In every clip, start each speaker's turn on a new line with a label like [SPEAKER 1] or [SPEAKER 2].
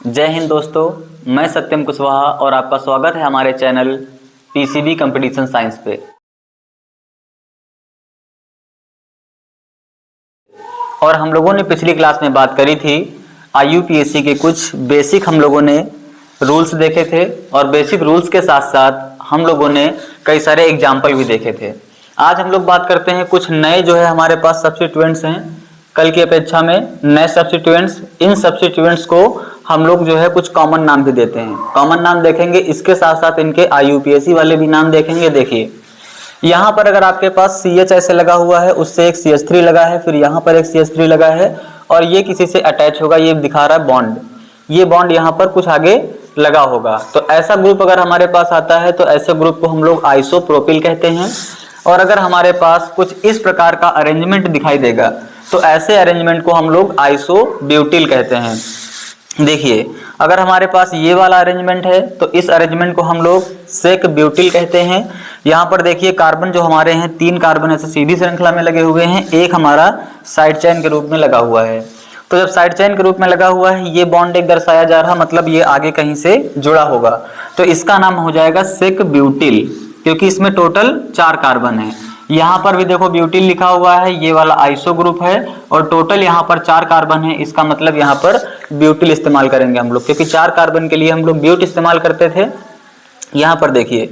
[SPEAKER 1] जय हिंद दोस्तों, मैं सत्यम कुशवाहा और आपका स्वागत है हमारे चैनल पीसीबी कंपटीशन साइंस पे। और हम लोगों ने पिछली क्लास में बात करी थी आईयूपीएससी के कुछ बेसिक हम लोगों ने रूल्स देखे थे और बेसिक रूल्स के साथ साथ हम लोगों ने कई सारे एग्जाम्पल भी देखे थे। आज हम लोग बात करते हैं कुछ नए जो है हमारे पास सब्स्टिट्यूएंट्स हैं कल की अपेक्षा में, नए सब्स्टिट्यूएंट्स। इन सब्स्टिट्यूएंट्स को हम लोग जो है कुछ कॉमन नाम भी देते हैं। कॉमन नाम देखेंगे, इसके साथ साथ इनके आईयूपीएससी वाले भी नाम देखेंगे। देखिए यहाँ पर अगर आपके पास CH ऐसे लगा हुआ है, उससे एक CH3 लगा है, फिर यहाँ पर एक CH3 लगा है और ये किसी से अटैच होगा, ये दिखा रहा है बॉन्ड। ये बॉन्ड यहाँ पर कुछ आगे लगा होगा, तो ऐसा ग्रुप अगर हमारे पास आता है तो ऐसे ग्रुप को हम लोग आइसोप्रोपिल कहते हैं। और अगर हमारे पास कुछ इस प्रकार का अरेंजमेंट दिखाई देगा तो ऐसे अरेंजमेंट को हम लोग आइसोब्यूटिल कहते हैं। देखिए अगर हमारे पास ये वाला अरेंजमेंट है तो इस अरेंजमेंट को हम लोग सेक ब्यूटिल कहते हैं। यहाँ पर देखिए कार्बन जो हमारे हैं, 3 कार्बन ऐसे सीधी श्रृंखला में लगे हुए हैं, एक हमारा साइड चेन के रूप में लगा हुआ है। तो जब साइड चेन के रूप में लगा हुआ है, ये बॉन्ड एक दर्शाया जा रहा, मतलब ये आगे कहीं से जुड़ा होगा, तो इसका नाम हो जाएगा सेक ब्यूटिल, क्योंकि इसमें टोटल 4 कार्बन है। यहाँ पर भी देखो ब्यूटिल लिखा हुआ है, ये वाला आइसो ग्रुप है और टोटल यहाँ पर 4 कार्बन है, इसका मतलब यहाँ पर ब्यूटिल इस्तेमाल करेंगे हम लोग, क्योंकि 4 कार्बन के लिए हम लोग ब्यूट इस्तेमाल करते थे। यहाँ पर देखिए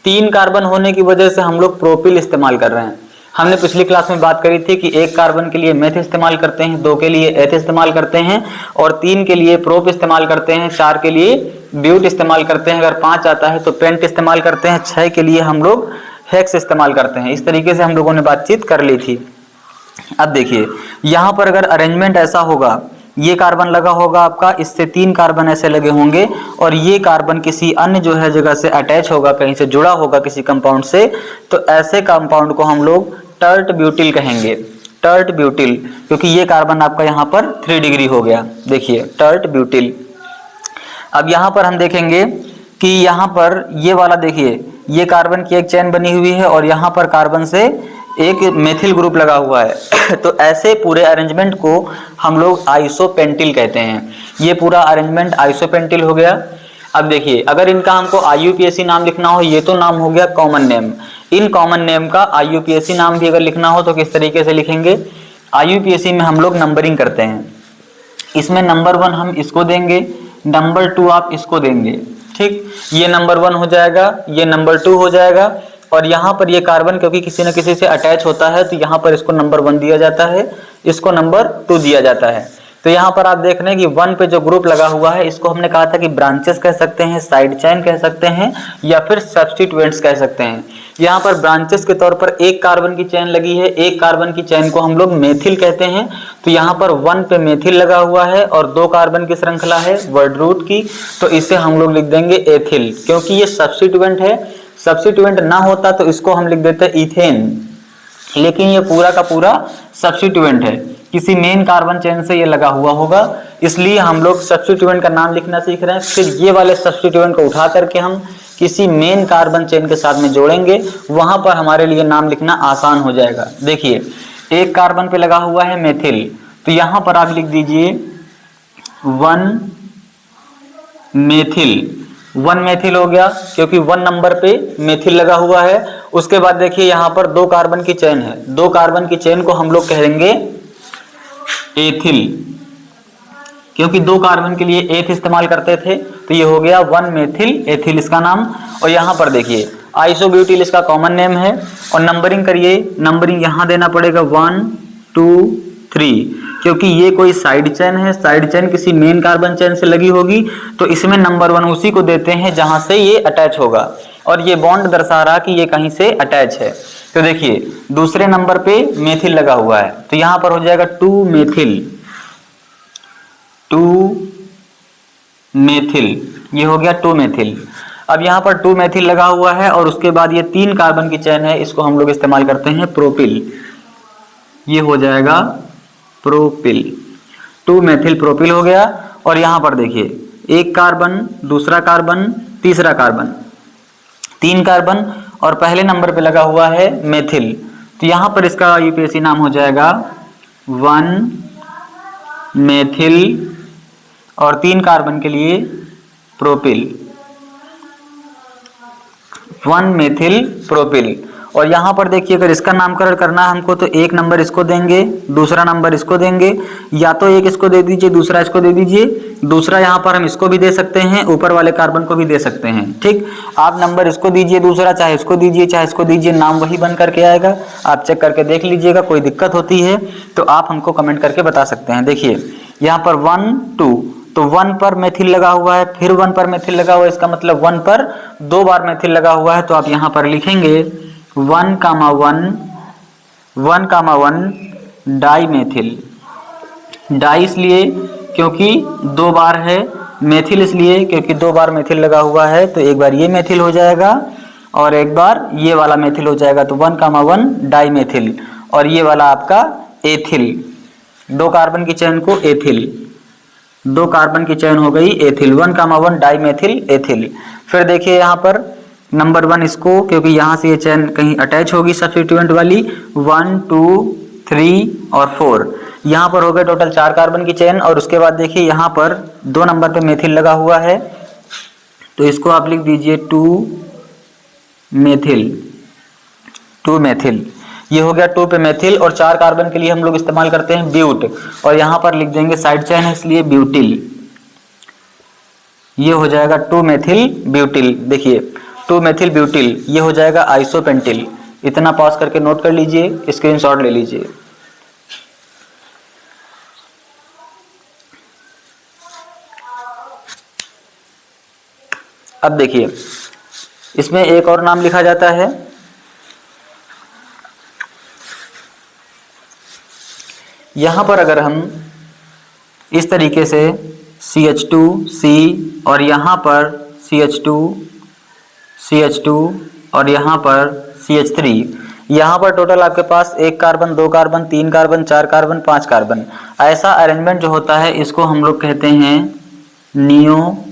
[SPEAKER 1] 3 कार्बन होने की वजह से हम लोग प्रोपिल इस्तेमाल कर रहे हैं। हमने पिछली क्लास में बात करी थी कि 1 कार्बन के लिए मेथ इस्तेमाल करते हैं, 2 के लिए एथ इस्तेमाल करते हैं और 3 के लिए प्रोप इस्तेमाल करते हैं, 4 के लिए ब्यूट इस्तेमाल करते हैं, अगर 5 आता है तो पेंट इस्तेमाल करते हैं, 6 के लिए हम लोग हेक्स इस्तेमाल करते हैं। इस तरीके से हम लोगों ने बातचीत कर ली थी। अब देखिए यहाँ पर अगर अरेंजमेंट ऐसा होगा, ये कार्बन लगा होगा आपका, इससे 3 कार्बन ऐसे लगे होंगे और ये कार्बन किसी अन्य जो है जगह से अटैच होगा, कहीं से जुड़ा होगा किसी कंपाउंड से, तो ऐसे कंपाउंड को हम लोग टर्ट ब्यूटिल कहेंगे। टर्ट ब्यूटिल, क्योंकि ये कार्बन आपका यहाँ पर 3 डिग्री हो गया। देखिए टर्ट ब्यूटिल। अब यहाँ पर हम देखेंगे कि यहाँ पर ये वाला देखिए, ये कार्बन की एक चेन बनी हुई है और यहाँ पर कार्बन से एक मेथिल ग्रुप लगा हुआ है तो ऐसे पूरे अरेंजमेंट को हम लोग आइसोपेंटिल कहते हैं। ये पूरा अरेंजमेंट आइसोपेंटिल हो गया। अब देखिए अगर इनका हमको आईयूपीएससी नाम लिखना हो, ये तो नाम हो गया common name. In common name का आईयूपीएससी नाम भी अगर लिखना हो तो किस तरीके से लिखेंगे? आईयूपीएससी में हम लोग नंबरिंग करते हैं। इसमें नंबर 1 हम इसको देंगे, नंबर 2 आप इसको देंगे, ठीक। ये नंबर 1 हो जाएगा, ये नंबर 2 हो जाएगा और यहाँ पर ये कार्बन क्योंकि किसी न किसी से अटैच होता है तो यहाँ पर इसको नंबर 1 दिया जाता है, इसको नंबर 2 दिया जाता है। तो यहाँ पर आप देख रहे हैं कि 1 पे जो ग्रुप लगा हुआ है इसको हमने कहा था कि ब्रांचेस कह सकते हैं, साइड चेन कह सकते हैं या फिर सब्स्टिट्यूएंट्स कह सकते हैं। यहाँ पर ब्रांचेस के तौर पर 1 कार्बन की चेन लगी है, 1 कार्बन की चेन को हम लोग मेथिल कहते हैं। तो यहाँ पर 1 पे मेथिल लगा हुआ है और 2 कार्बन की श्रृंखला है वर्ड रूट की, तो इसे हम लोग लिख देंगे एथिल, क्योंकि ये सब्स्टिट्यूएंट है। सब्स्टिट्यूएंट ना होता तो इसको हम लिख देते इथेन, लेकिन ये पूरा का पूरा सब्स्टिट्यूएंट है, किसी मेन कार्बन चेन से ये लगा हुआ होगा, इसलिए हम लोग सब्स्टिट्यूएंट का नाम लिखना सीख रहे हैं। फिर ये वाले सब्स्टिट्यूएंट को उठा करके हम किसी मेन कार्बन चेन के साथ में जोड़ेंगे, वहां पर हमारे लिए नाम लिखना आसान हो जाएगा। देखिए 1 कार्बन पे लगा हुआ है मेथिल, तो यहां पर आप लिख दीजिए 1 मेथिल। 1 मेथिल हो गया क्योंकि 1 नंबर पे मेथिल लगा हुआ है। उसके बाद देखिए यहाँ पर 2 कार्बन की चेन है, 2 कार्बन की चेन को हम लोग कहेंगे एथिल, क्योंकि 2 कार्बन के लिए एथ इस्तेमाल करते थे, तो ये हो गया 1 मेथिल एथिल इसका नाम। और यहाँ पर देखिए आइसोब्यूटिल इसका कॉमन नेम है। और नंबरिंग करिए, नंबरिंग यहाँ देना पड़ेगा 1 2 3, क्योंकि ये कोई साइड चेन है, साइड चेन किसी मेन कार्बन चेन से लगी होगी, तो इसमें नंबर 1 उसी को देते हैं जहां से ये अटैच होगा, और ये बॉन्ड दर्शा रहा कि ये कहीं से अटैच है। तो देखिए दूसरे नंबर पे मेथिल लगा हुआ है, तो यहां पर हो जाएगा 2 मेथिल, 2 मेथिल, ये हो गया 2 मेथिल। अब यहाँ पर 2 मेथिल लगा हुआ है और उसके बाद ये 3 कार्बन की चेन है, इसको हम लोग इस्तेमाल करते हैं प्रोपिल, ये हो जाएगा प्रोपिल, 2 मेथिल प्रोपिल हो गया। और यहाँ पर देखिए 1 कार्बन, दूसरा कार्बन, तीसरा कार्बन, 3 कार्बन और पहले नंबर पे लगा हुआ है मेथिल, तो यहाँ पर इसका यूपीएससी नाम हो जाएगा 1 मेथिल और 3 कार्बन के लिए प्रोपिल, 1 मेथिल प्रोपिल। और यहाँ पर देखिए अगर इसका नामकरण करना है हमको तो 1 नंबर इसको देंगे, दूसरा नंबर इसको देंगे, या तो एक इसको दे दीजिए, दूसरा इसको दे दीजिए, दूसरा यहाँ पर हम इसको भी दे सकते हैं, ऊपर वाले कार्बन को भी दे सकते हैं। ठीक, आप नंबर इसको दीजिए, दूसरा चाहे इसको दीजिए चाहे इसको दीजिए, नाम वही बन करके आएगा। आप चेक करके देख लीजिएगा, कोई दिक्कत होती है तो आप हमको कमेंट करके बता सकते हैं। देखिए यहाँ पर 1 2, तो 1 पर मेथिल लगा हुआ है, फिर 1 पर मेथिल लगा हुआ है, इसका मतलब 1 पर 2 बार मेथिल लगा हुआ है। तो आप यहाँ पर लिखेंगे 1,1 डाई मेथिल। डाई इसलिए क्योंकि 2 बार है, मेथिल इसलिए क्योंकि 2 बार मेथिल लगा हुआ है। तो एक बार ये मेथिल हो जाएगा और एक बार ये वाला मेथिल हो जाएगा, तो 1,1 डाई मेथिल। और ये वाला आपका एथिल, 2 कार्बन की चेन को एथिल, 2 कार्बन की चेन हो गई एथिल, 1,1 डाई मेथिल एथिल। फिर देखिए यहाँ पर नंबर 1 इसको, क्योंकि यहाँ से ये चेन कहीं अटैच होगी सब्स्टिट्यूएंट वाली, 1 2 3 और 4, यहाँ पर हो गए टोटल 4 कार्बन की चेन। और उसके बाद देखिए यहाँ पर 2 नंबर पे मेथिल लगा हुआ है, तो इसको आप लिख दीजिए 2 मेथिल, 2 मेथिल। ये हो गया 2 पे मेथिल। और 4 कार्बन के लिए हम लोग इस्तेमाल करते हैं ब्यूट, और यहाँ पर लिख देंगे साइड चेन है इसलिए ब्यूटिल। ये हो जाएगा 2 मेथिल ब्यूटिल। देखिए 2 मेथिल ब्यूटिल, ये हो जाएगा आइसोपेंटिल। इतना पॉज करके नोट कर लीजिए, स्क्रीनशॉट ले लीजिए। अब देखिए इसमें एक और नाम लिखा जाता है, यहां पर अगर हम इस तरीके से CH2C और यहाँ पर CH2 और यहाँ पर CH3, यहाँ पर टोटल आपके पास 1 carbon 2 carbon 3 carbon 4 carbon 5 carbon, ऐसा अरेंजमेंट जो होता है इसको हम लोग कहते हैं नियोपेंटिल।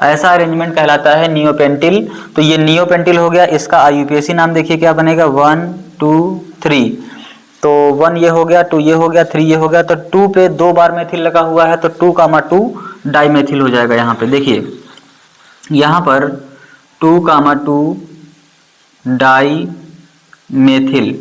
[SPEAKER 1] ऐसा अरेंजमेंट कहलाता है नियोपेंटिल। तो ये नियोपेंटिल हो गया, इसका IUPAC नाम देखिए क्या बनेगा, 1 2 3। तो 1 ये हो गया, 2 ये हो गया, 3 ये हो गया। तो 2 पे 2 बार मेथिल लगा हुआ है, तो 2,2 डाई मेथिल हो जाएगा। यहाँ पे देखिए यहाँ पर 2,2 डाई मेथिल,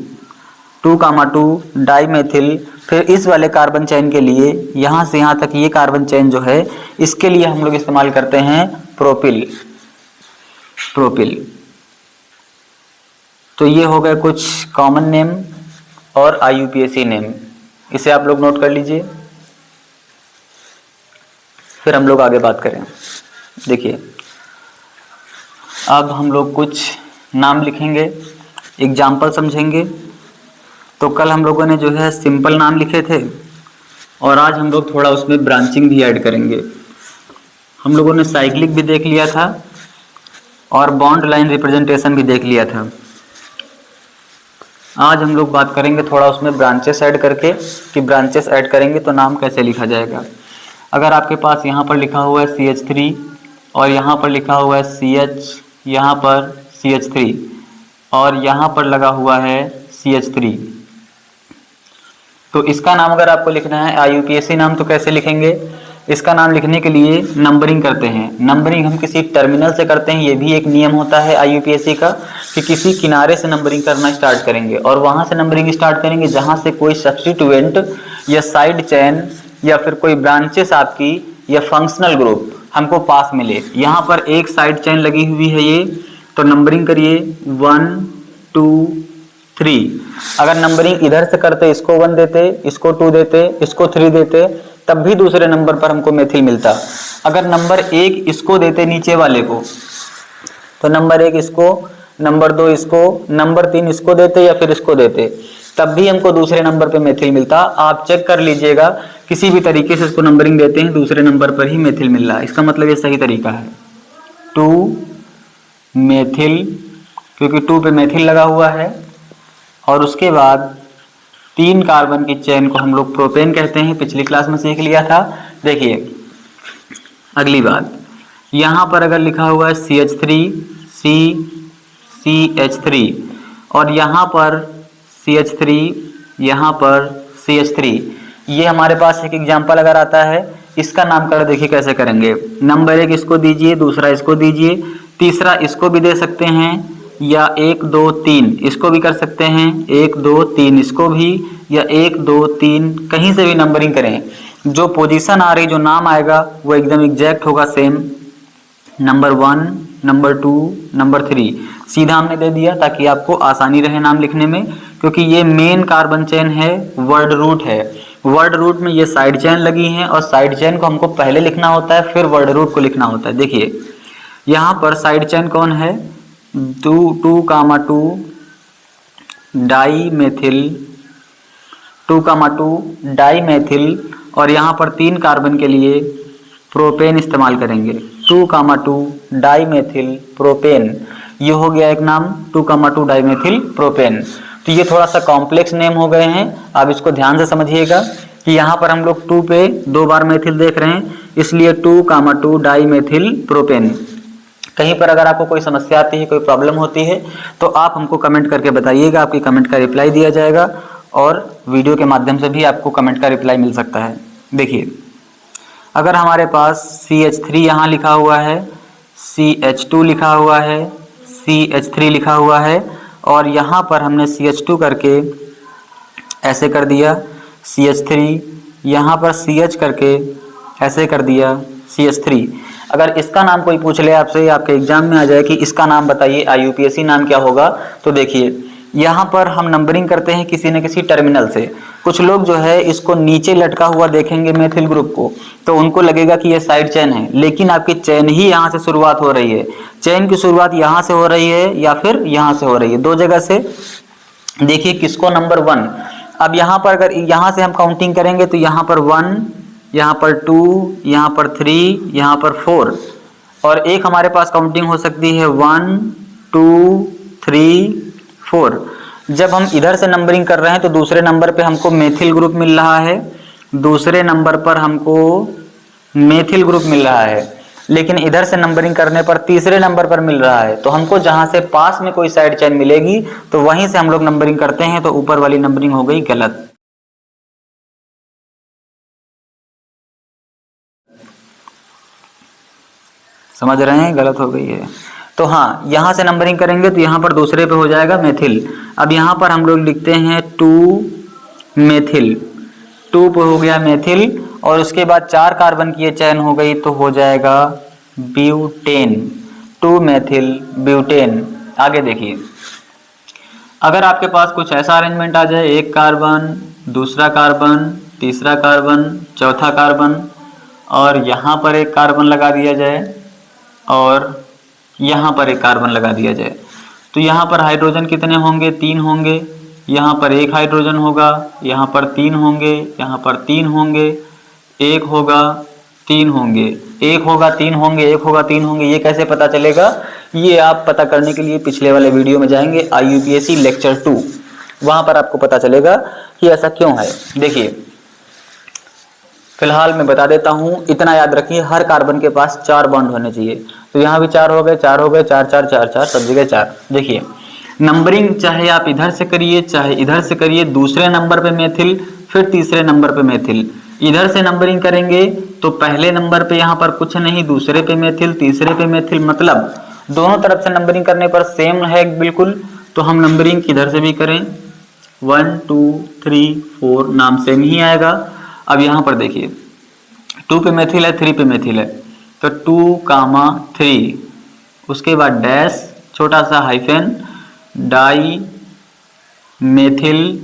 [SPEAKER 1] 2,2 डाई मेथिल। फिर इस वाले कार्बन चेन के लिए यहाँ से यहाँ तक ये कार्बन चेन जो है, इसके लिए हम लोग इस्तेमाल करते हैं प्रोपिल। तो ये हो गए कुछ कॉमन नेम और IUPAC नेम, इसे आप लोग नोट कर लीजिए। फिर हम लोग आगे बात करें। देखिए अब हम लोग कुछ नाम लिखेंगे, एग्जाम्पल समझेंगे। तो कल हम लोगों ने जो है सिंपल नाम लिखे थे, और आज हम लोग थोड़ा उसमें ब्रांचिंग भी ऐड करेंगे। हम लोगों ने साइक्लिक भी देख लिया था और बॉन्ड लाइन रिप्रेजेंटेशन भी देख लिया था। आज हम लोग बात करेंगे थोड़ा उसमें ब्रांचेस ऐड करके, कि ब्रांचेस ऐड करेंगे तो नाम कैसे लिखा जाएगा। अगर आपके पास यहाँ पर लिखा हुआ है CH3 और यहाँ पर लिखा हुआ है CH, यहाँ पर CH3 और यहाँ पर लगा हुआ है CH3, तो इसका नाम अगर आपको लिखना है IUPAC नाम, तो कैसे लिखेंगे। इसका नाम लिखने के लिए नंबरिंग करते हैं। नंबरिंग हम किसी टर्मिनल से करते हैं, ये भी एक नियम होता है IUPAC का, कि किसी किनारे से नंबरिंग करना स्टार्ट करेंगे और वहाँ से नंबरिंग स्टार्ट करेंगे जहाँ से कोई सब्स्टिट्यूएंट या साइड चेन या फिर कोई ब्रांचेस आपकी या फंक्शनल ग्रुप हमको पास मिले। यहाँ पर एक साइड चेन लगी हुई है ये, तो नंबरिंग करिए 1 2 3। अगर नंबरिंग इधर से करते, इसको 1 देते, इसको 2 देते, इसको 3 देते, तब भी दूसरे नंबर पर हमको मेथिल मिलता। अगर नंबर 1 इसको देते नीचे वाले को, तो नंबर 1 इसको, नंबर 2 इसको, नंबर 3 इसको देते या फिर इसको देते, तब भी हमको दूसरे नंबर पे मेथिल मिलता। आप चेक कर लीजिएगा, किसी भी तरीके से इसको नंबरिंग देते हैं दूसरे नंबर पर ही मेथिल मिल रहा है, इसका मतलब ये सही तरीका है। 2 मेथिल, क्योंकि 2 पे मेथिल लगा हुआ है। और उसके बाद 3 कार्बन की चेन को हम लोग प्रोपेन कहते हैं, पिछली क्लास में सीख लिया था। देखिए अगली बात, यहाँ पर अगर लिखा हुआ है CH3 CH3 और यहाँ पर CH3, यहाँ पर CH3, ये हमारे पास एक एग्जाम्पल अगर आता है, इसका नामकरण देखिए कैसे करेंगे। नंबर 1 इसको दीजिए, दूसरा इसको दीजिए, तीसरा इसको भी दे सकते हैं, या 1 2 3 इसको भी कर सकते हैं, 1 2 3 इसको भी, या 1 2 3 कहीं से भी नंबरिंग करें। जो पोजीशन आ रही, जो नाम आएगा वो एकदम एग्जैक्ट होगा सेम। नंबर 1, नंबर 2, नंबर 3 सीधा हमने दे दिया ताकि आपको आसानी रहे नाम लिखने में, क्योंकि ये मेन कार्बन चेन है, वर्ड रूट है। वर्ड रूट में ये साइड चेन लगी हैं और साइड चेन को हमको पहले लिखना होता है, फिर वर्ड रूट को लिखना होता है। देखिए यहाँ पर साइड चेन कौन है, 2,2 डाई मेथिल, 2,2 डाई मेथिल, और यहाँ पर 3 कार्बन के लिए प्रोपेन इस्तेमाल करेंगे। 2,2 डाई मेथिल प्रोपेन, ये हो गया एक नाम 2,2 डाई मेथिल प्रोपेन। तो ये थोड़ा सा कॉम्प्लेक्स नेम हो गए हैं, आप इसको ध्यान से समझिएगा कि यहाँ पर हम लोग 2 पे 2 बार मेथिल देख रहे हैं, इसलिए 2,2 डाई मेथिल प्रोपेन। कहीं पर अगर आपको कोई समस्या आती है, कोई प्रॉब्लम होती है, तो आप हमको कमेंट करके बताइएगा, आपकी कमेंट का रिप्लाई दिया जाएगा, और वीडियो के माध्यम से भी आपको कमेंट का रिप्लाई मिल सकता है। देखिए अगर हमारे पास CH3 यहाँ लिखा हुआ है, CH2 लिखा हुआ है, CH3 लिखा हुआ है, और यहाँ पर हमने CH2 करके ऐसे कर दिया CH3, यहाँ पर CH करके ऐसे कर दिया CH3। अगर इसका नाम कोई पूछ ले आपसे, आपके एग्जाम में आ जाए कि इसका नाम बताइए, IUPAC नाम क्या होगा, तो देखिए यहाँ पर हम नंबरिंग करते हैं किसी न किसी टर्मिनल से। कुछ लोग जो है इसको नीचे लटका हुआ देखेंगे मेथिल ग्रुप को, तो उनको लगेगा कि ये साइड चेन है, लेकिन आपकी चेन ही यहाँ से शुरुआत हो रही है। चेन की शुरुआत यहाँ से हो रही है या फिर यहाँ से हो रही है, 2 जगह से। देखिए किसको नंबर 1, अब यहाँ पर अगर यहाँ से हम काउंटिंग करेंगे तो यहाँ पर 1, यहाँ पर 2, यहाँ पर 3, यहाँ पर 4, और एक हमारे पास काउंटिंग हो सकती है 1 2 3 4। जब हम इधर से नंबरिंग कर रहे हैं तो दूसरे नंबर पे हमको मेथिल ग्रुप मिल रहा है, दूसरे नंबर पर हमको मेथिल ग्रुप मिल रहा है, लेकिन इधर से नंबरिंग करने पर तीसरे नंबर पर मिल रहा है। तो हमको जहां से पास में कोई साइड चेन मिलेगी तो वहीं से हम लोग नंबरिंग करते हैं, तो ऊपर वाली नंबरिंग हो गई गलत। समझ रहे हैं, गलत हो गई है। तो हाँ, यहाँ से नंबरिंग करेंगे तो यहाँ पर दूसरे पे हो जाएगा मेथिल। अब यहाँ पर हम लोग लिखते हैं 2 मेथिल, 2 पे हो गया मेथिल, और उसके बाद 4 कार्बन की ये चैन हो गई तो हो जाएगा ब्यूटेन, 2 मेथिल ब्यूटेन। आगे देखिए, अगर आपके पास कुछ ऐसा अरेंजमेंट आ जाए, 1 कार्बन, दूसरा कार्बन, तीसरा कार्बन, चौथा कार्बन, और यहाँ पर 1 कार्बन लगा दिया जाए और यहाँ पर 1 कार्बन लगा दिया जाए, तो यहाँ पर हाइड्रोजन कितने होंगे, 3 होंगे। यहाँ पर 1 हाइड्रोजन होगा, यहाँ पर 3 होंगे, यहाँ पर 3 होंगे, 1 होगा, 3 होंगे, 1 होगा, 3 होंगे, 1 होगा, 3 होंगे। ये कैसे पता चलेगा, ये आप पता करने के लिए पिछले वाले वीडियो में जाएंगे, IUPAC लेक्चर 2, वहाँ पर आपको पता चलेगा कि ऐसा क्यों है। देखिए फिलहाल मैं बता देता हूँ, इतना याद रखिए, हर कार्बन के पास 4 बॉन्ड होने चाहिए। तो यहाँ भी 4 हो गए, 4 हो गए, 4 4 4 4, सब जगह 4। देखिए नंबरिंग चाहे आप इधर से करिए चाहे इधर से करिए, दूसरे नंबर पे मेथिल, फिर तीसरे नंबर पे मेथिल। इधर से नंबरिंग करेंगे तो पहले नंबर पे यहाँ पर कुछ नहीं, दूसरे पे मेथिल, तीसरे पे मेथिल, मतलब दोनों तरफ से नंबरिंग करने पर सेम है बिल्कुल। तो हम नंबरिंग इधर से भी करें, 1 2 3 4, नाम सेम ही आएगा। अब यहाँ पर देखिए 2 पे मेथिल है, 3 पे मेथिल है, तो 2,3, उसके बाद डैश, छोटा सा हाइफन, डाई मेथिल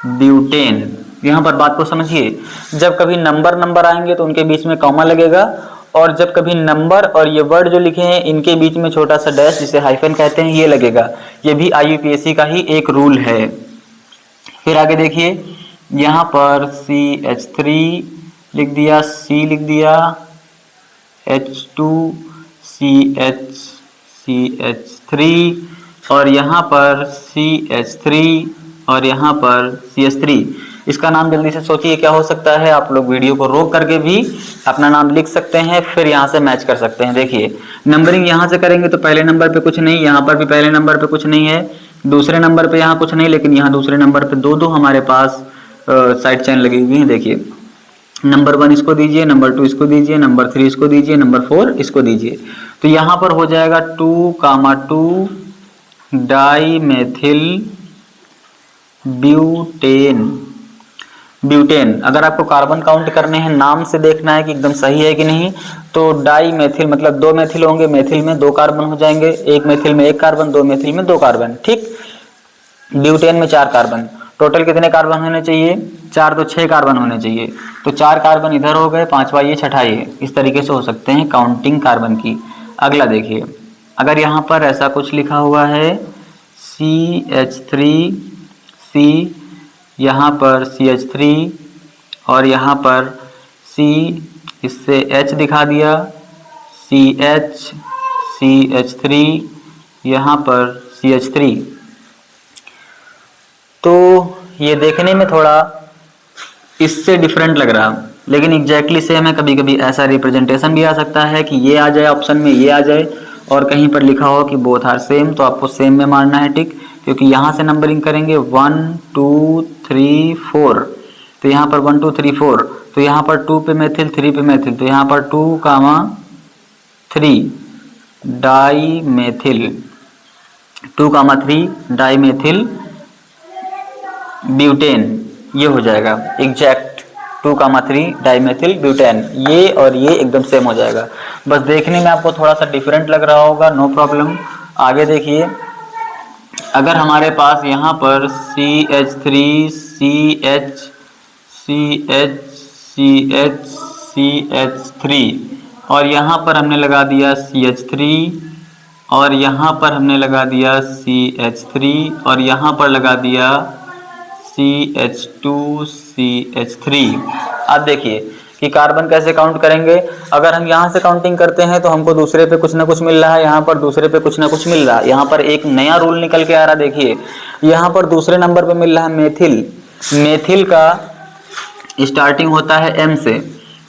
[SPEAKER 1] ब्यूटेन। यहाँ पर बात को समझिए, जब कभी नंबर आएंगे तो उनके बीच में कॉमा लगेगा, और जब कभी नंबर और ये वर्ड जो लिखे हैं इनके बीच में छोटा सा डैश, जिसे हाइफन कहते हैं, ये लगेगा। ये भी IUPAC का ही एक रूल है। फिर आगे देखिए, यहाँ पर CH3 लिख दिया, C लिख दिया, H2 CH3, और यहाँ पर CH3, और यहाँ पर CH3। इसका नाम जल्दी से सोचिए क्या हो सकता है। आप लोग वीडियो को रोक करके भी अपना नाम लिख सकते हैं, फिर यहाँ से मैच कर सकते हैं। देखिए नंबरिंग यहाँ से करेंगे तो पहले नंबर पे कुछ नहीं, यहाँ पर भी पहले नंबर पे कुछ नहीं है, दूसरे नंबर पे यहाँ कुछ नहीं, लेकिन यहाँ दूसरे नंबर पे 2 2 हमारे पास साइड चेन लगी हुई है। देखिए नंबर 1 इसको दीजिए, नंबर 2 इसको दीजिए, नंबर 3 इसको दीजिए, नंबर 4 इसको दीजिए। तो यहाँ पर हो जाएगा 2,2 डाई मेथिल ब्यूटेन। अगर आपको कार्बन काउंट करने हैं, नाम से देखना है कि एकदम सही है कि नहीं, तो डाई मेथिल मतलब 2 मेथिल होंगे, मेथिल में 2 कार्बन हो जाएंगे, एक मेथिल में 1 कार्बन, 2 मेथिल में 2 कार्बन, ठीक। ब्यूटेन में 4 कार्बन, टोटल कितने कार्बन होने चाहिए? 4 तो 6 कार्बन होने चाहिए। तो 4 कार्बन इधर हो गए, 5वां ये, 6ठा ये, इस तरीके से हो सकते हैं काउंटिंग कार्बन की। अगला देखिए, अगर यहाँ पर ऐसा कुछ लिखा हुआ है CH3C, यहाँ पर CH3 और यहाँ पर C, इससे H दिखा दिया, CH, CH3, यहाँ पर CH3। तो ये देखने में थोड़ा इससे डिफरेंट लग रहा, लेकिन एग्जैक्टली सेम है। कभी कभी ऐसा रिप्रेजेंटेशन भी आ सकता है कि ये आ जाए ऑप्शन में, ये आ जाए, और कहीं पर लिखा हो कि बोथ आर सेम, तो आपको सेम में मानना है, ठीक। क्योंकि यहाँ से नंबरिंग करेंगे 1 2 3 4, तो यहाँ पर 1 2 3 4, तो यहाँ पर 2 पे मेथिल, 3 पे मेथिल, तो यहाँ पर 2,3 dimethyl, 2,3 dimethyl butane, ये हो जाएगा एग्जैक्ट 2,3 डाइमेथिल ब्यूटेन। ये और ये एकदम सेम हो जाएगा। बस देखने में आपको थोड़ा सा डिफरेंट लग रहा होगा, नो प्रॉब्लम। आगे देखिए, अगर हमारे पास यहाँ पर CH3 CH CH CH CH3 और यहाँ पर हमने लगा दिया CH3 और यहाँ पर हमने लगा दिया CH3 और यहाँ पर लगा दिया CH2 CH3। अब देखिए कि कार्बन कैसे काउंट करेंगे। अगर हम यहाँ से काउंटिंग करते हैं तो हमको दूसरे पे कुछ ना कुछ मिल रहा है, यहाँ पर दूसरे पे कुछ ना कुछ मिल रहा है। यहाँ पर एक नया रूल निकल के आ रहा, देखिए यहाँ पर दूसरे नंबर पे मिल रहा है मेथिल। मेथिल का स्टार्टिंग होता है M से,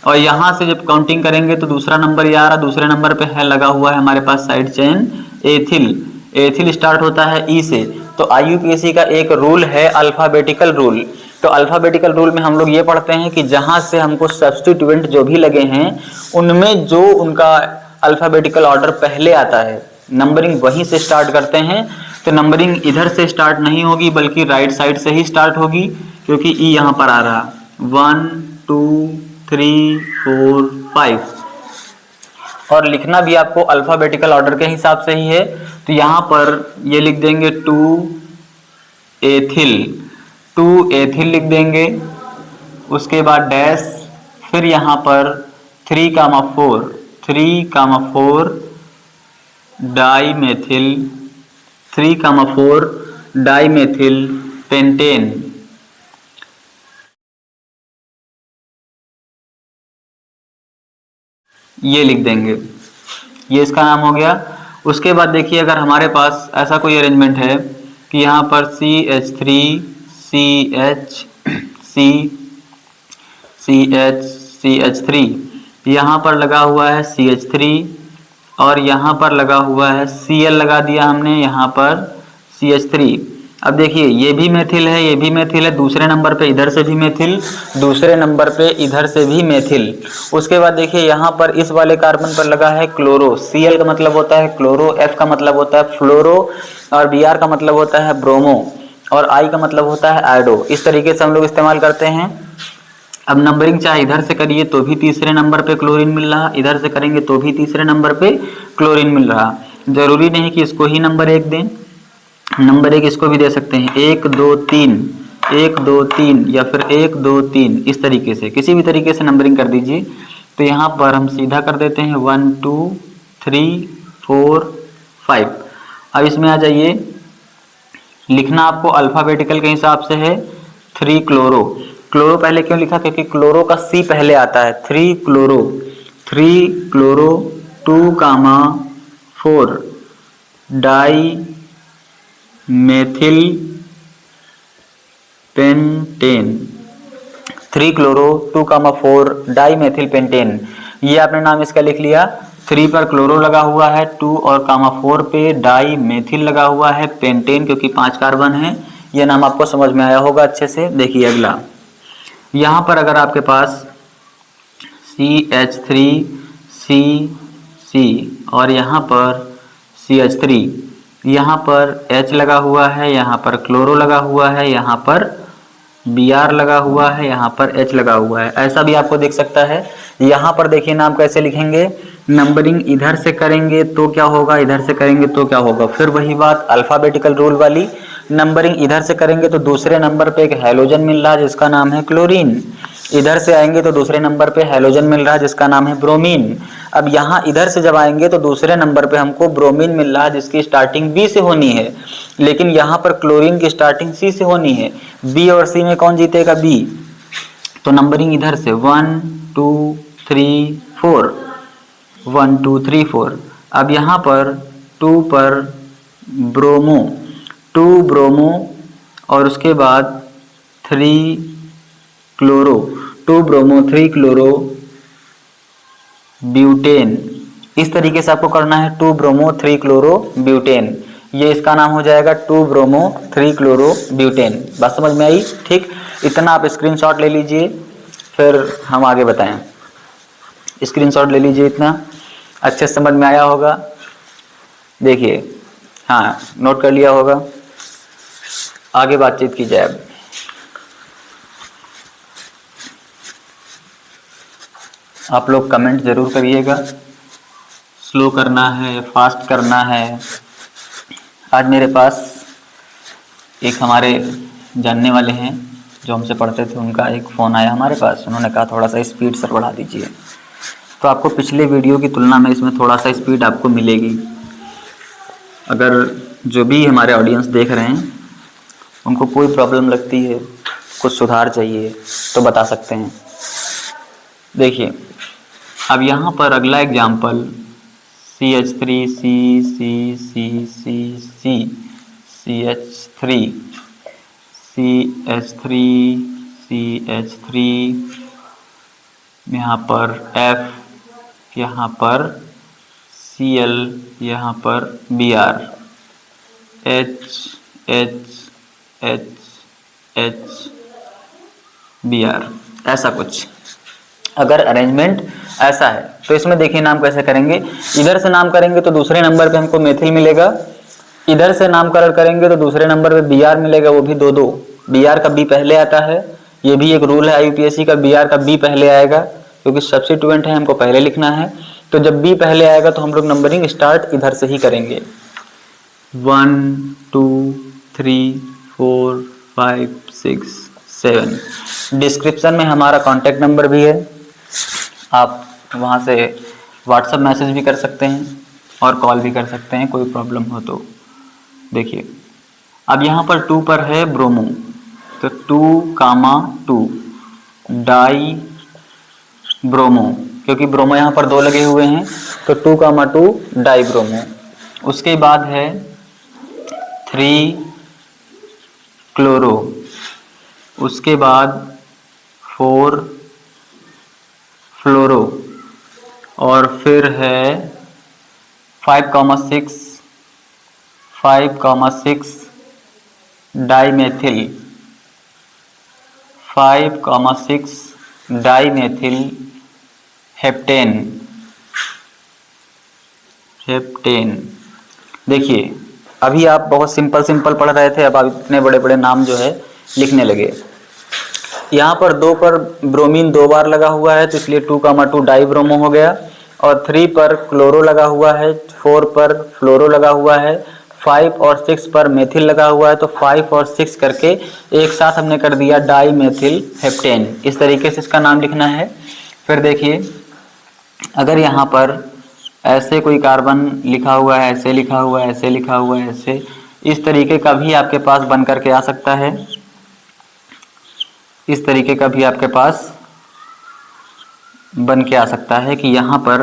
[SPEAKER 1] और यहाँ से जब काउंटिंग करेंगे तो दूसरा नंबर ये आ रहा, दूसरे नंबर पे है लगा हुआ है हमारे पास side chain ethyl. Ethyl start होता है E से। तो IUPAC का एक रूल है अल्फाबेटिकल रूल। तो अल्फाबेटिकल रूल में हम लोग ये पढ़ते हैं कि जहाँ से हमको सब्स्टिट्यूएंट जो भी लगे हैं उनमें जो उनका अल्फाबेटिकल ऑर्डर पहले आता है, नंबरिंग वहीं से स्टार्ट करते हैं। तो नंबरिंग इधर से स्टार्ट नहीं होगी बल्कि राइट साइड से ही स्टार्ट होगी, क्योंकि E यहाँ पर आ रहा 1 2 3 4 5, और लिखना भी आपको अल्फाबेटिकल ऑर्डर के हिसाब से ही है। तो यहाँ पर ये लिख देंगे 2 एथिल लिख देंगे, उसके बाद डैश, फिर यहाँ पर 3,4 डाईमेथिल, 3,4 डाईमेथिल पेंटेन, ये लिख देंगे, ये इसका नाम हो गया। उसके बाद देखिए, अगर हमारे पास ऐसा कोई अरेंजमेंट है कि यहाँ पर CH3 CH CH3, यहाँ पर लगा हुआ है CH3 और यहाँ पर लगा हुआ है Cl लगा दिया हमने यहाँ पर CH3। अब देखिए ये भी मेथिल है, ये भी मेथिल है, दूसरे नंबर पे इधर से भी मेथिल, दूसरे नंबर पे इधर से भी मेथिल। उसके बाद देखिए यहाँ पर इस वाले कार्बन पर लगा है क्लोरो। Cl का मतलब होता है क्लोरो, F का मतलब होता है फ्लोरो, और Br का मतलब होता है ब्रोमो, और I का मतलब होता है आयोडो। इस तरीके से हम लोग इस्तेमाल करते हैं। अब नंबरिंग चाहे इधर से करिए तो भी तीसरे नंबर पे क्लोरीन मिल रहा, इधर से करेंगे तो भी तीसरे नंबर पे क्लोरीन मिल रहा। जरूरी नहीं कि इसको ही नंबर 1 दें, नंबर 1 इसको भी दे सकते हैं, 1 2 3 1 2 3 या फिर 1 2 3, इस तरीके से किसी भी तरीके से नंबरिंग कर दीजिए। तो यहाँ पर हम सीधा कर देते हैं 1 2 3 4 5। अब इसमें आ जाइए, लिखना आपको अल्फाबेटिकल के हिसाब से है। 3 क्लोरो, क्लोरो पहले क्यों लिखा, क्योंकि क्लोरो का C पहले आता है। 3 chloro 2,4 dimethyl pentane, 3 chloro 2,4 dimethyl pentane. ये आपने नाम इसका लिख लिया। 3 पर क्लोरो लगा हुआ है, 2 और 4 पे डाई मेथिल लगा हुआ है, पेंटेन क्योंकि 5 कार्बन है। ये नाम आपको समझ में आया होगा अच्छे से। देखिए अगला, यहाँ पर अगर आपके पास CH3CC और यहाँ पर CH3, यहाँ पर H लगा हुआ है, यहाँ पर क्लोरो लगा हुआ है, यहाँ पर Br लगा हुआ है, यहाँ पर H लगा हुआ है, ऐसा भी आपको दिख सकता है। यहाँ पर देखिए नाम कैसे लिखेंगे, नंबरिंग इधर से करेंगे तो क्या होगा, इधर से करेंगे तो क्या होगा, फिर वही बात अल्फ़ाबेटिकल रूल वाली, नंबरिंग इधर से करेंगे तो दूसरे नंबर पे एक हैलोजन मिल रहा है जिसका नाम है क्लोरीन, इधर से आएंगे तो दूसरे नंबर पे हैलोजन मिल रहा है जिसका नाम है ब्रोमीन। अब यहाँ इधर से जब आएंगे तो दूसरे नंबर पे हमको ब्रोमीन मिल रहा है जिसकी स्टार्टिंग बी से होनी है, लेकिन यहाँ पर क्लोरीन की स्टार्टिंग सी से होनी है। बी और सी में कौन जीतेगा, बी। तो नंबरिंग इधर से 1 2 3 4, 1 2 3 4। अब यहाँ पर 2 पर ब्रोमो, 2 ब्रोमो और उसके बाद 3 क्लोरो, 2 ब्रोमो 3 क्लोरो ब्यूटेन। इस तरीके से आपको करना है 2 ब्रोमो 3 क्लोरो ब्यूटेन, ये इसका नाम हो जाएगा 2 ब्रोमो 3 क्लोरो ब्यूटेन। बात समझ में आई? ठीक, इतना आप स्क्रीनशॉट ले लीजिए, फिर हम आगे बताएं। स्क्रीनशॉट ले लीजिए, इतना अच्छे से समझ में आया होगा। देखिए, हाँ नोट कर लिया होगा, आगे बातचीत की जाए अब। आप लोग कमेंट ज़रूर करिएगा, स्लो करना है, फास्ट करना है। आज मेरे पास एक हमारे जानने वाले हैं जो हमसे पढ़ते थे, उनका एक फ़ोन आया हमारे पास, उन्होंने कहा थोड़ा सा स्पीड सर बढ़ा दीजिए। तो आपको पिछले वीडियो की तुलना में इसमें थोड़ा सा स्पीड आपको मिलेगी। अगर जो भी हमारे ऑडियंस देख रहे हैं उनको कोई प्रॉब्लम लगती है, कुछ सुधार चाहिए तो बता सकते हैं। देखिए, अब यहाँ पर अगला example CH3CCCCC CH3 CH3 CH3, यहाँ पर F, यहाँ पर Cl, यहाँ पर Br, H H H H Br, ऐसा कुछ। अगर अरेंजमेंट ऐसा है तो इसमें देखिए नाम कैसे करेंगे। इधर से नाम करेंगे तो दूसरे नंबर पे हमको मेथिल मिलेगा, इधर से नामकरण करेंगे तो दूसरे नंबर पे Br मिलेगा, वो भी 2-2। Br का B पहले आता है, ये भी एक रूल है IUPAC का, Br का B पहले आएगा क्योंकि सब्स्टिट्यूएंट है, हमको पहले लिखना है। तो जब B पहले आएगा तो हम लोग नंबरिंग स्टार्ट इधर से ही करेंगे, 1 2 3 4 5 6 7। डिस्क्रिप्शन में हमारा कॉन्टैक्ट नंबर भी है, आप वहाँ से व्हाट्सएप मैसेज भी कर सकते हैं और कॉल भी कर सकते हैं, कोई प्रॉब्लम हो तो। देखिए, अब यहाँ पर 2 पर है ब्रोमो, तो 2, 2 डाई ब्रोमो, क्योंकि ब्रोमो यहाँ पर 2 लगे हुए हैं तो 2, 2 डाई ब्रोमो। उसके बाद है 3 क्लोरो, उसके बाद 4 फ्लोरो और फिर है 5,6 डाईमेथिल, 5,6 डाईमेथिल हेप्टेन। देखिए, अभी आप बहुत सिंपल पढ़ रहे थे, अब आप इतने बड़े बड़े नाम जो है लिखने लगे। यहाँ पर 2 पर ब्रोमीन 2 बार लगा हुआ है तो इसलिए 2, 2 डाई ब्रोमो हो गया, और 3 पर क्लोरो लगा हुआ है, 4 पर फ्लोरो लगा हुआ है, 5 और 6 पर मेथिल लगा हुआ है, तो 5 और 6 करके एक साथ हमने कर दिया डाई मेथिल हेप्टेन। इस तरीके से इसका नाम लिखना है। फिर देखिए, अगर यहाँ पर ऐसे कोई कार्बन लिखा हुआ है, ऐसे लिखा हुआ है, ऐसे लिखा हुआ है, ऐसे, इस तरीके का भी आपके पास बन करके आ सकता है, इस तरीके का भी आपके पास बन के आ सकता है कि यहाँ पर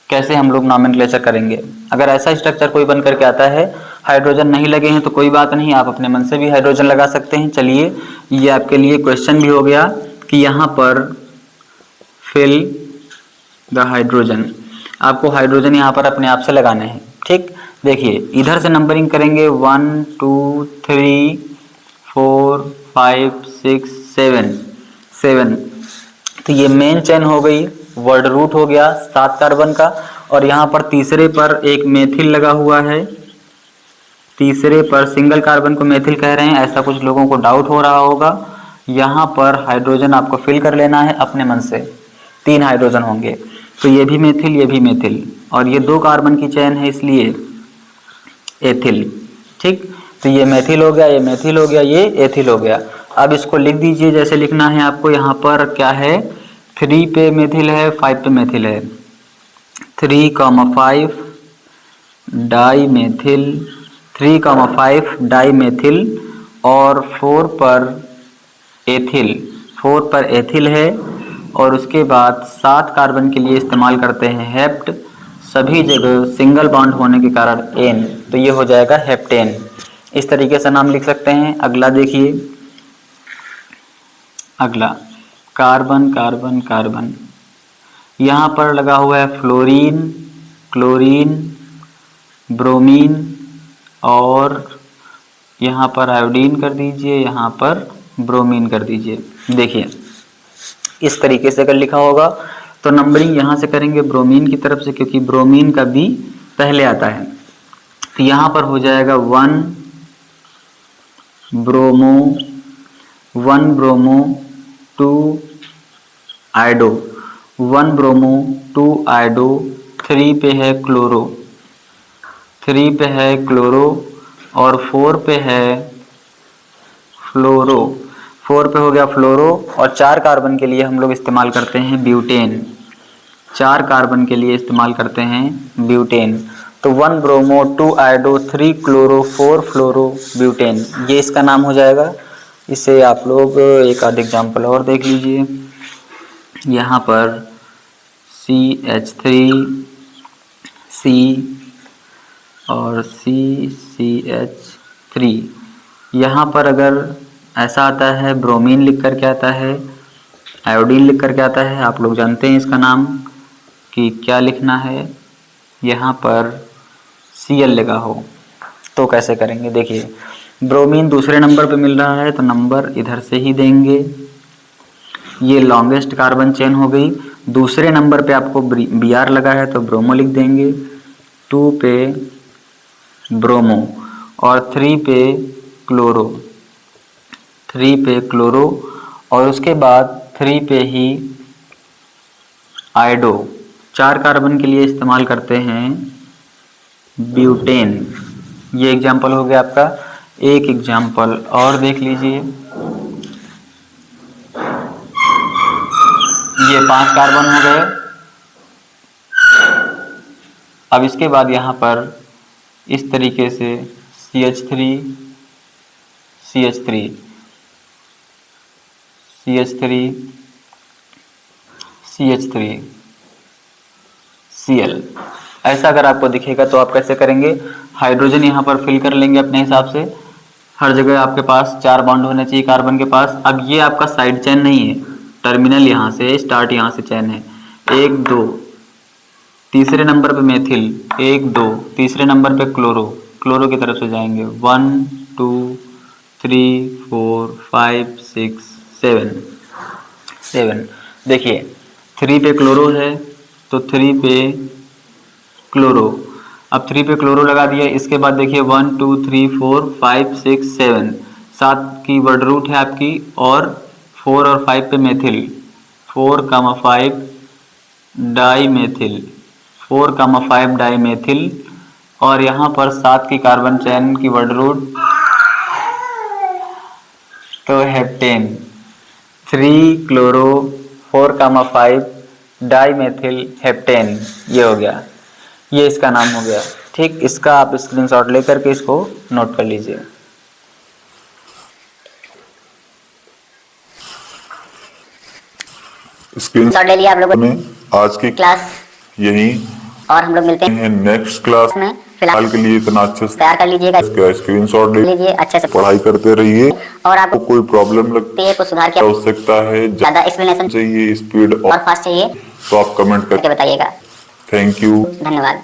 [SPEAKER 1] कैसे हम लोग नॉमेनक्लेचर करेंगे। अगर ऐसा स्ट्रक्चर कोई बन करके आता है, हाइड्रोजन नहीं लगे हैं तो कोई बात नहीं, आप अपने मन से भी हाइड्रोजन लगा सकते हैं। चलिए, ये आपके लिए क्वेश्चन भी हो गया कि यहाँ पर फिल द हाइड्रोजन, आपको हाइड्रोजन यहाँ पर अपने आप से लगाने हैं। ठीक, देखिए इधर से नंबरिंग करेंगे 1 2 3 4 5 6 7, 7। तो ये मेन चेन हो गई, वर्ड रूट हो गया 7 कार्बन का। और यहाँ पर तीसरे पर एक मेथिल लगा हुआ है, तीसरे पर सिंगल कार्बन को मेथिल कह रहे हैं, ऐसा कुछ लोगों को डाउट हो रहा होगा। यहाँ पर हाइड्रोजन आपको फिल कर लेना है अपने मन से, 3 हाइड्रोजन होंगे। तो ये भी मेथिल, ये भी मेथिल, और ये 2 कार्बन की चेन है इसलिए एथिल। ठीक, तो ये मेथिल हो गया, ये मेथिल हो गया, ये एथिल हो गया। अब इसको लिख दीजिए, जैसे लिखना है आपको। यहाँ पर क्या है, 3 पे मेथिल है, 5 पे मेथिल है। 3,5 डाई मेथिल, 3,5 डाई मेथिल, और 4 पर एथिल, 4 पर एथिल है। और उसके बाद 7 कार्बन के लिए इस्तेमाल करते हैं हेप्ट, सभी जगह सिंगल बॉन्ड होने के कारण एन, तो ये हो जाएगा हेप्टेन। इस तरीके से नाम लिख सकते हैं। अगला देखिए, अगला कार्बन कार्बन कार्बन, यहाँ पर लगा हुआ है फ्लोरीन, क्लोरीन, ब्रोमीन, और यहाँ पर आयोडीन कर दीजिए, यहाँ पर ब्रोमीन कर दीजिए। देखिए इस तरीके से अगर लिखा होगा तो नंबरिंग यहाँ से करेंगे ब्रोमीन की तरफ से, क्योंकि ब्रोमीन का बी पहले आता है। तो यहाँ पर हो जाएगा 1 bromo, 1 bromo 2 iodo, 1 bromo 2 iodo, 3 पे है क्लोरो, 3 पे है क्लोरो, और 4 पे है फ्लोरो, 4 पे हो गया फ्लोरो। और 4 कार्बन के लिए हम लोग इस्तेमाल करते हैं ब्यूटेन, 4 कार्बन के लिए इस्तेमाल करते हैं ब्यूटेन। तो 1 ब्रोमो 2 आयोडो 3 क्लोरो 4 फ्लोरो ब्यूटेन, ये इसका नाम हो जाएगा। इसे आप लोग एक आध एग्जाम्पल और देख लीजिए। यहाँ पर CH3 C और CCH3, यहाँ पर अगर ऐसा आता है ब्रोमीन लिख कर के आता है, आयोडीन लिख कर के आता है, आप लोग जानते हैं इसका नाम कि क्या लिखना है। यहाँ पर Cl लगा हो तो कैसे करेंगे, देखिए ब्रोमीन दूसरे नंबर पे मिल रहा है तो नंबर इधर से ही देंगे। ये लॉन्गेस्ट कार्बन चेन हो गई। दूसरे नंबर पे आपको Br लगा है तो ब्रोमो लिख देंगे, 2 पे ब्रोमो, और 3 पे क्लोरो, 3 पे क्लोरो, और उसके बाद 3 पे ही आयोडो। 4 कार्बन के लिए इस्तेमाल करते हैं ब्यूटेन। ये एग्जाम्पल हो गया आपका। एक एग्जाम्पल और देख लीजिए, ये 5 कार्बन हो गए। अब इसके बाद यहाँ पर इस तरीके से CH3 CH3 CH3 CH3 Cl, ऐसा अगर आपको दिखेगा तो आप कैसे करेंगे, हाइड्रोजन यहाँ पर फिल कर लेंगे अपने हिसाब से। हर जगह आपके पास 4 बॉन्ड होने चाहिए कार्बन के पास। अब ये आपका साइड चेन नहीं है, टर्मिनल यहाँ से, स्टार्ट यहाँ से चेन है। 1 2, तीसरे नंबर पे मेथिल, 1 2, तीसरे नंबर पे क्लोरो, क्लोरो की तरफ से जाएंगे 1 2 3 4 5 6 7। देखिए 3 पे क्लोरो है तो 3 पे क्लोरो, अब 3 पे क्लोरो लगा दिया। इसके बाद देखिए 1 2 3 4 5 6 7, 7 की वर्ड रूट है आपकी, और 4 और 5 पे methyl, 4,5 dimethyl, 4,5 dimethyl, और यहाँ पर 7 की कार्बन चेन की वर्ड रूट तो heptane, 3 chloro 4,5 dimethyl heptane, ये हो गया, ये इसका नाम हो गया। ठीक, इसका आप स्क्रीनशॉट लेकर के इसको नोट कर लीजिए।
[SPEAKER 2] स्क्रीनशॉट ले लिया आप लोगों ने। आज की
[SPEAKER 3] क्लास
[SPEAKER 2] यही,
[SPEAKER 3] और हम लोग मिलते हैं
[SPEAKER 2] नेक्स्ट क्लास में। फिलहाल के लिए इतना अच्छे से
[SPEAKER 3] तैयार कर लीजिएगा,
[SPEAKER 2] इसका स्क्रीनशॉट ले
[SPEAKER 3] लीजिए, अच्छे से
[SPEAKER 2] पढ़ाई करते रहिए।
[SPEAKER 3] और आपको
[SPEAKER 2] कोई प्रॉब्लम लगती
[SPEAKER 3] है कुछ सुधार की
[SPEAKER 2] आवश्यकता है,
[SPEAKER 3] ज्यादा एक्सप्लेनेशन
[SPEAKER 2] चाहिए, स्पीड
[SPEAKER 3] और फास्ट चाहिए
[SPEAKER 2] तो आप कमेंट
[SPEAKER 3] करके बताइएगा।
[SPEAKER 2] Thank you.
[SPEAKER 3] धन्यवाद।